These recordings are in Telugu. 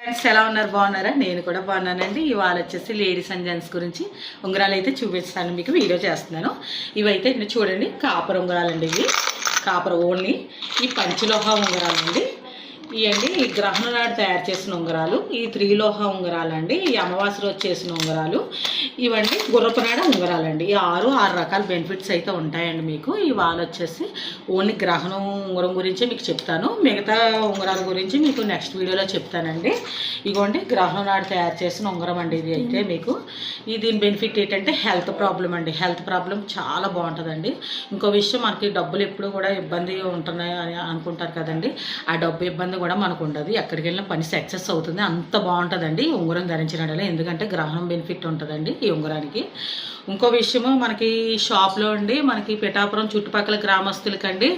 ఫ్రెండ్స్ ఎలా ఉన్నారు? బాగున్నారా? నేను కూడా బాగున్నానండి. ఇవాళ వచ్చేసి లేడీస్ అండ్ జెంట్స్ గురించి ఉంగరాలు అయితే చూపిస్తాను, మీకు వీడియో చేస్తున్నాను. ఇవైతే చూడండి, కాపర్ ఉంగరాలండి. ఇవి కాపర్ ఓన్లీ. ఈ పంచలోహ ఉంగరాలండి. ఇవండి ఈ గ్రహణం నాడు తయారు చేసిన ఉంగరాలు. ఈ త్రిలోహ ఉంగరాలండి. ఈ అమావాస్య రోజు చేసిన ఉంగరాలు. ఇవన్నీ గుర్రపునాడ ఉంగరాలండి. ఈ ఆరు రకాల బెనిఫిట్స్ అయితే ఉంటాయండి మీకు. ఇవాళ వచ్చేసి ఓన్లీ గ్రహణం ఉంగరం గురించి మీకు చెప్తాను, మిగతా ఉంగరాల గురించి మీకు నెక్స్ట్ వీడియోలో చెప్తానండి. ఇగోండి గ్రహణం నాడు తయారు చేసిన ఉంగరం అండి ఇది. అయితే మీకు దీని బెనిఫిట్ ఏంటంటే హెల్త్ ప్రాబ్లం అండి. హెల్త్ ప్రాబ్లం చాలా బాగుంటుందండి. ఇంకో విషయం, మనకి డబ్బులు ఎప్పుడు కూడా ఇబ్బంది ఉంటున్నాయి అని అనుకుంటారు కదండి. ఆ డబ్బు ఇబ్బంది కూడా మనకు ఉండదు. ఎక్కడికి వెళ్ళినా పని సక్సెస్ అవుతుంది. అంత బాగుంటుందండి ఈ ఉంగరం ధరించడం. ఎందుకంటే గ్రహణం బెనిఫిట్ ఉంటుందండి ఈ ఉంగరానికి. ఇంకో విషయము, మనకి షాప్లో అండి, మనకి పిఠాపురం చుట్టుపక్కల గ్రామస్తులకండి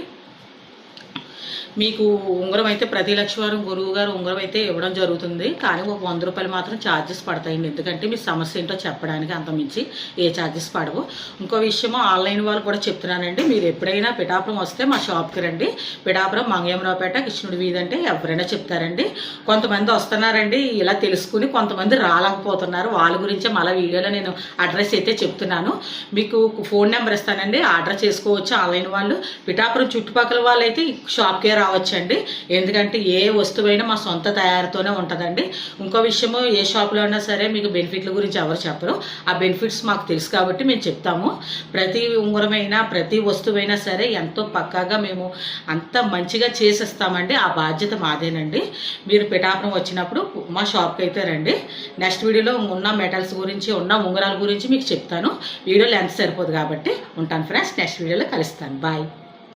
మీకు ఉంగరం అయితే ప్రతి లక్షవారం గురువు గారు ఉంగరం అయితే ఇవ్వడం జరుగుతుంది. కానీ ఒక 100 రూపాయలు మాత్రం ఛార్జెస్ పడతాయండి. ఎందుకంటే మీ సమస్య ఏంటో చెప్పడానికి, అంత మించి ఏ ఛార్జెస్ పడవు. ఇంకో విషయము, ఆన్లైన్ వాళ్ళు కూడా చెప్తున్నానండి, మీరు ఎప్పుడైనా పిఠాపురం వస్తే మా షాప్కి రండి. పిఠాపురం మంగయ్యరావుపేట కృష్ణుడి వీధి అంటే ఎవరైనా చెప్తారండి. కొంతమంది వస్తున్నారండి ఇలా తెలుసుకుని, కొంతమంది రాలేకపోతున్నారు. వాళ్ళ గురించే మళ్ళీ వీడియోలో నేను అడ్రస్ అయితే చెప్తున్నాను. మీకు ఫోన్ నెంబర్ ఇస్తానండి, ఆర్డర్ చేసుకోవచ్చు ఆన్లైన్ వాళ్ళు. పిఠాపురం చుట్టుపక్కల వాళ్ళు అయితే షాప్కే రావచ్చండి. ఎందుకంటే ఏ వస్తువైనా మా సొంత తయారుతోనే ఉంటుందండి. ఇంకో విషయము, ఏ షాప్లో అయినా సరే మీకు బెనిఫిట్ల గురించి ఎవరు చెప్పరు. ఆ బెనిఫిట్స్ మాకు తెలుసు కాబట్టి మేము చెప్తాము. ప్రతి ఉంగరమైనా ప్రతి వస్తువైనా సరే ఎంతో పక్కాగా మేము అంత మంచిగా చేసిస్తామండి. ఆ బాధ్యత మాదేనండి. మీరు పిఠాపురం వచ్చినప్పుడు మా షాప్కి అయితే రండి. నెక్స్ట్ వీడియోలో ఉన్న మెటల్స్ గురించి, ఉన్న ఉంగరాల గురించి మీకు చెప్తాను. వీడియో లెంత్ సరిపోదు కాబట్టి ఉంటాను ఫ్రెండ్స్. నెక్స్ట్ వీడియోలో కలుస్తాను. బాయ్.